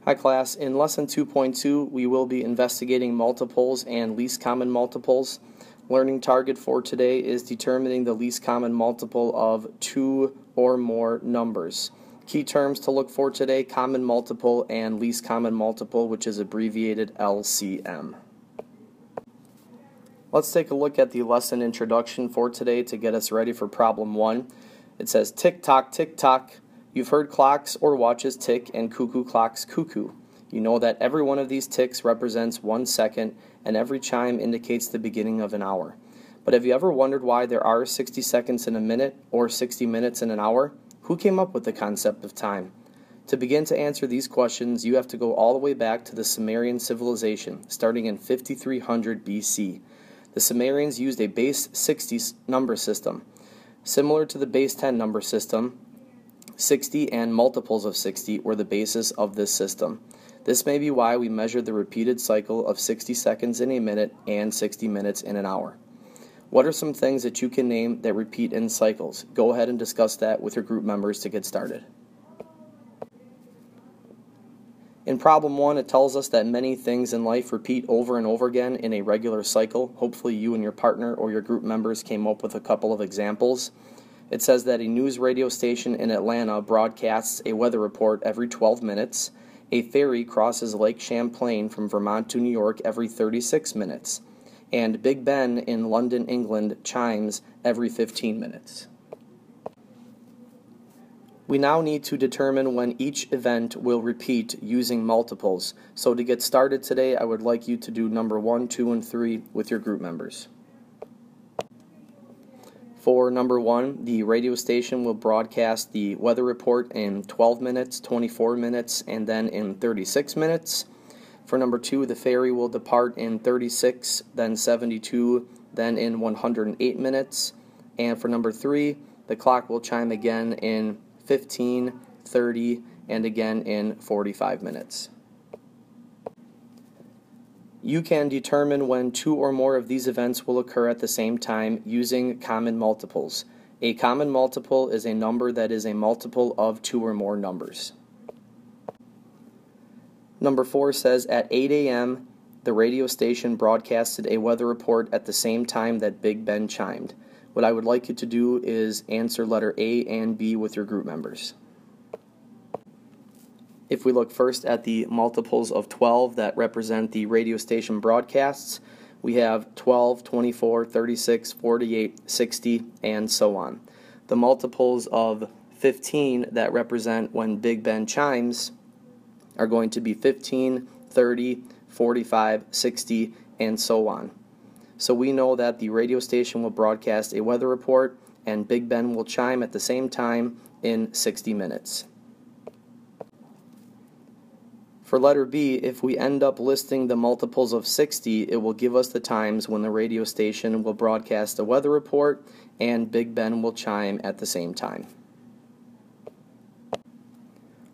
Hi class, in lesson 2.2 we will be investigating multiples and least common multiples. Learning target for today is determining the least common multiple of two or more numbers. Key terms to look for today: common multiple and least common multiple, which is abbreviated LCM. Let's take a look at the lesson introduction for today to get us ready for problem 1. It says, tick tock, tick tock. You've heard clocks or watches tick and cuckoo clocks cuckoo. You know that every one of these ticks represents 1 second and every chime indicates the beginning of an hour. But have you ever wondered why there are 60 seconds in a minute or 60 minutes in an hour? Who came up with the concept of time? To begin to answer these questions, you have to go all the way back to the Sumerian civilization, starting in 5300 BC. The Sumerians used a base 60 number system. Similar to the base 10 number system, 60 and multiples of 60 were the basis of this system. This may be why we measure the repeated cycle of 60 seconds in a minute and 60 minutes in an hour. What are some things that you can name that repeat in cycles? Go ahead and discuss that with your group members to get started. In problem 1, it tells us that many things in life repeat over and over again in a regular cycle. Hopefully you and your partner or your group members came up with a couple of examples. It says that a news radio station in Atlanta broadcasts a weather report every 12 minutes. A ferry crosses Lake Champlain from Vermont to New York every 36 minutes. And Big Ben in London, England chimes every 15 minutes. We now need to determine when each event will repeat using multiples. So to get started today, I would like you to do number 1, 2, and 3 with your group members. For number 1, the radio station will broadcast the weather report in 12 minutes, 24 minutes, and then in 36 minutes. For number 2, the ferry will depart in 36, then 72, then in 108 minutes. And for number 3, the clock will chime again in 15, 30, and again in 45 minutes. You can determine when 2 or more of these events will occur at the same time using common multiples. A common multiple is a number that is a multiple of 2 or more numbers. Number 4 says, at 8 a.m., the radio station broadcasted a weather report at the same time that Big Ben chimed. What I would like you to do is answer letter A and B with your group members. If we look first at the multiples of 12 that represent the radio station broadcasts, we have 12, 24, 36, 48, 60, and so on. The multiples of 15 that represent when Big Ben chimes are going to be 15, 30, 45, 60, and so on. So we know that the radio station will broadcast a weather report and Big Ben will chime at the same time in 60 minutes. For letter B, if we end up listing the multiples of 60, it will give us the times when the radio station will broadcast a weather report and Big Ben will chime at the same time.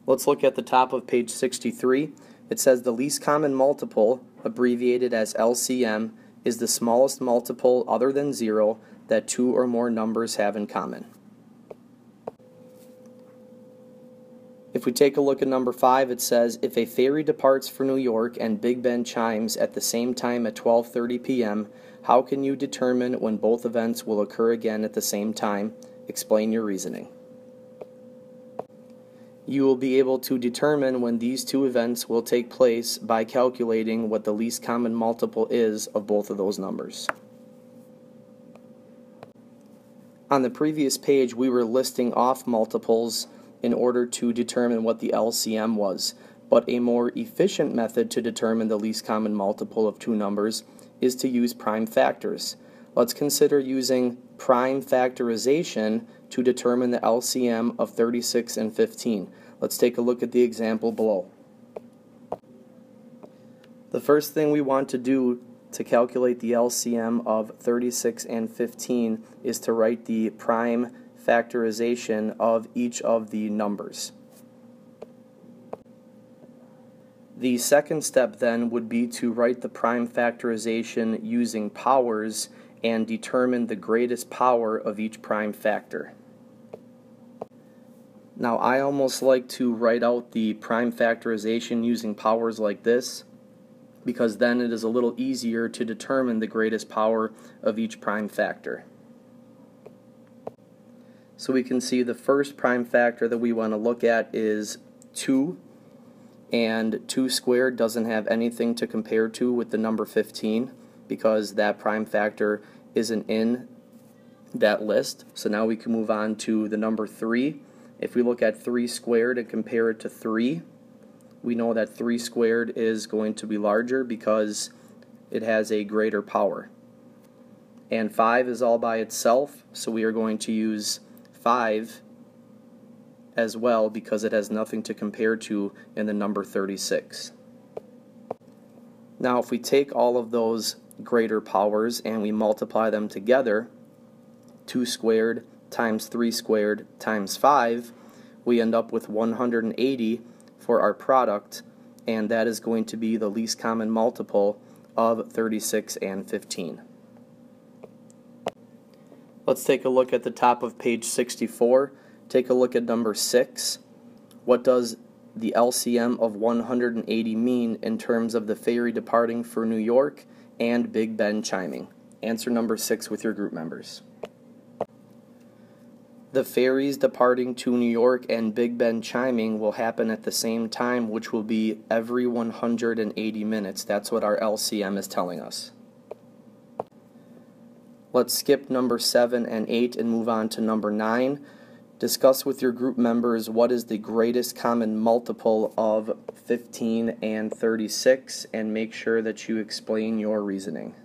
Let's look at the top of page 63. It says the least common multiple, abbreviated as LCM, is the smallest multiple other than 0 that 2 or more numbers have in common. If we take a look at number 5, it says, if a ferry departs for New York and Big Ben chimes at the same time at 12:30 p.m., how can you determine when both events will occur again at the same time? Explain your reasoning. You will be able to determine when these two events will take place by calculating what the least common multiple is of both of those numbers. On the previous page, we were listing off multiples in order to determine what the LCM was, but a more efficient method to determine the least common multiple of two numbers is to use prime factors. Let's consider using prime factorization to determine the LCM of 36 and 15. Let's take a look at the example below. The first thing we want to do to calculate the LCM of 36 and 15 is to write the prime factorization of each of the numbers. The second step then would be to write the prime factorization using powers and determine the greatest power of each prime factor. Now I almost like to write out the prime factorization using powers like this, because then it is a little easier to determine the greatest power of each prime factor. So we can see the first prime factor that we want to look at is 2, and 2 squared doesn't have anything to compare to with the number 15 because that prime factor isn't in that list. So now we can move on to the number 3. If we look at 3 squared and compare it to 3, we know that 3 squared is going to be larger because it has a greater power. And 5 is all by itself, so we are going to use 5 as well because it has nothing to compare to in the number 36. Now if we take all of those greater powers and we multiply them together, 2 squared times 3 squared times 5, we end up with 180 for our product, and that is going to be the least common multiple of 36 and 15. Let's take a look at the top of page 64. Take a look at number 6. What does the LCM of 180 mean in terms of the ferry departing for New York and Big Ben chiming? Answer number 6 with your group members. The ferries departing to New York and Big Ben chiming will happen at the same time, which will be every 180 minutes. That's what our LCM is telling us. Let's skip number 7 and 8 and move on to number 9. Discuss with your group members what is the greatest common multiple of 15 and 36, and make sure that you explain your reasoning.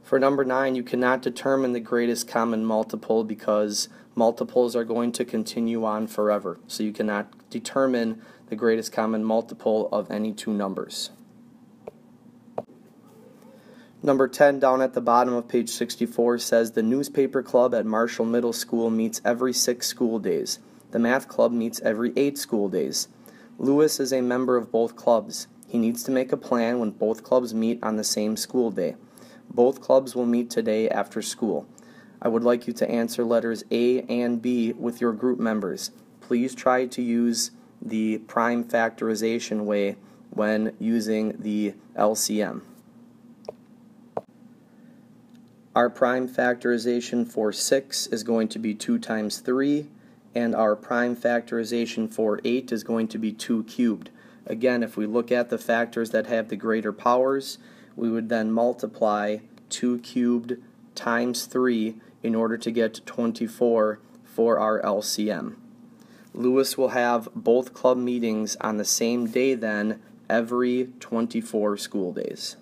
For number 9, you cannot determine the greatest common multiple because multiples are going to continue on forever. So you cannot determine the greatest common multiple of any two numbers. Number 10 down at the bottom of page 64 says the newspaper club at Marshall Middle School meets every 6 school days. The math club meets every 8 school days. Lewis is a member of both clubs. He needs to make a plan when both clubs meet on the same school day. Both clubs will meet today after school. I would like you to answer letters A and B with your group members. Please try to use the prime factorization way when using the LCM. Our prime factorization for 6 is going to be 2 times 3, and our prime factorization for 8 is going to be 2 cubed. Again, if we look at the factors that have the greater powers, we would then multiply 2 cubed times 3 in order to get 24 for our LCM. Lewis will have both club meetings on the same day then, every 24 school days.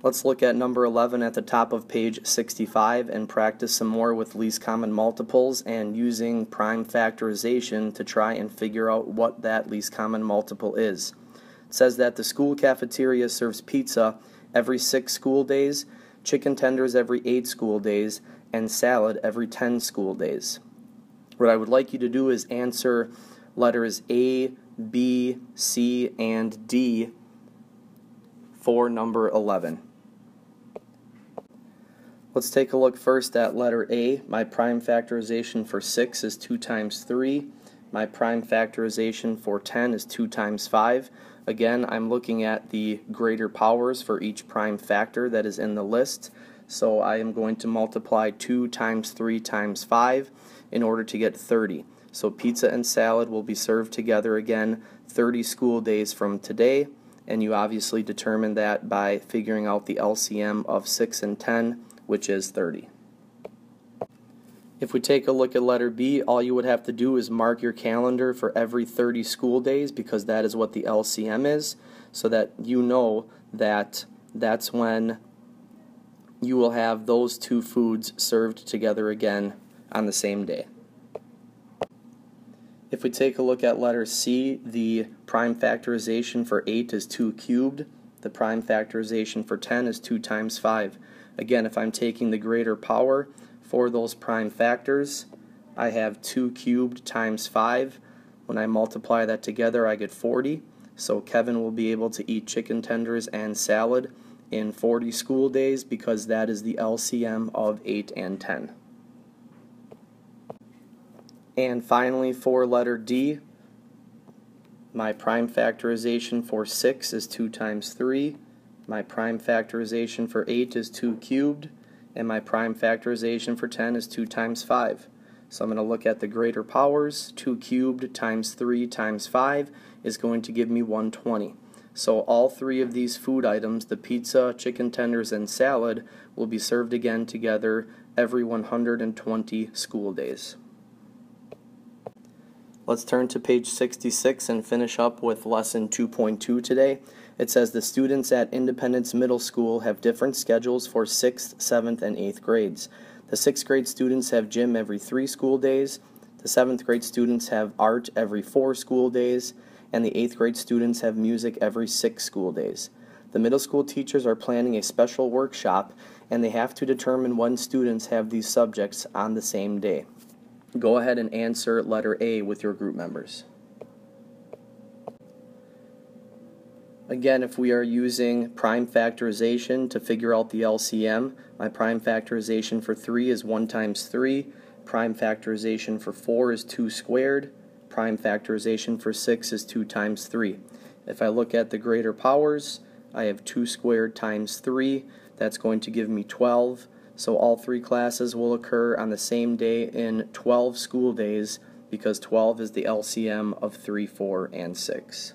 Let's look at number 11 at the top of page 65 and practice some more with least common multiples and using prime factorization to try and figure out what that least common multiple is. It says that the school cafeteria serves pizza every 6 school days, chicken tenders every 8 school days, and salad every 10 school days. What I would like you to do is answer letters A, B, C, and D for number 11. Let's take a look first at letter A. My prime factorization for 6 is 2 times 3. My prime factorization for 10 is 2 times 5. Again, I'm looking at the greater powers for each prime factor that is in the list. So I am going to multiply 2 times 3 times 5 in order to get 30. So pizza and salad will be served together again 30 school days from today. And you obviously determine that by figuring out the LCM of 6 and 10, which is 30. If we take a look at letter B, all you would have to do is mark your calendar for every 30 school days because that is what the LCM is, so that you know that that's when you will have those two foods served together again on the same day. If we take a look at letter C, the prime factorization for 8 is 2 cubed. The prime factorization for 10 is 2 times 5. Again, if I'm taking the greater power for those prime factors, I have 2 cubed times 5. When I multiply that together, I get 40. So Kevin will be able to eat chicken tenders and salad in 40 school days because that is the LCM of 8 and 10. And finally, for letter D, my prime factorization for 6 is 2 times 3. My prime factorization for 8 is 2 cubed. And my prime factorization for 10 is 2 times 5. So I'm going to look at the greater powers. 2 cubed times 3 times 5 is going to give me 120. So all three of these food items, the pizza, chicken tenders, and salad, will be served again together every 120 school days. Let's turn to page 66 and finish up with lesson 2.2 today. It says the students at Independence Middle School have different schedules for 6th, 7th, and 8th grades. The 6th grade students have gym every 3 school days. The 7th grade students have art every 4 school days. And the 8th grade students have music every 6 school days. The middle school teachers are planning a special workshop, and they have to determine when students have these subjects on the same day. Go ahead and answer letter A with your group members. Again, if we are using prime factorization to figure out the LCM, my prime factorization for 3 is 1 times 3. Prime factorization for 4 is 2 squared. Prime factorization for 6 is 2 times 3. If I look at the greater powers, I have 2 squared times 3. That's going to give me 12. So all 3 classes will occur on the same day in 12 school days because 12 is the LCM of 3, 4, and 6.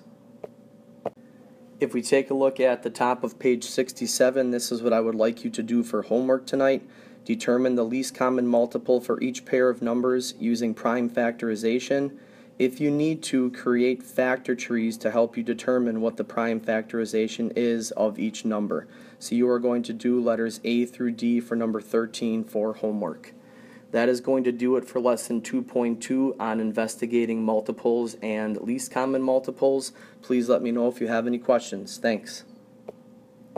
If we take a look at the top of page 67, this is what I would like you to do for homework tonight. Determine the least common multiple for each pair of numbers using prime factorization. If you need to, create factor trees to help you determine what the prime factorization is of each number. So you are going to do letters A through D for number 13 for homework. That is going to do it for lesson 2.2 on investigating multiples and least common multiples. Please let me know if you have any questions. Thanks.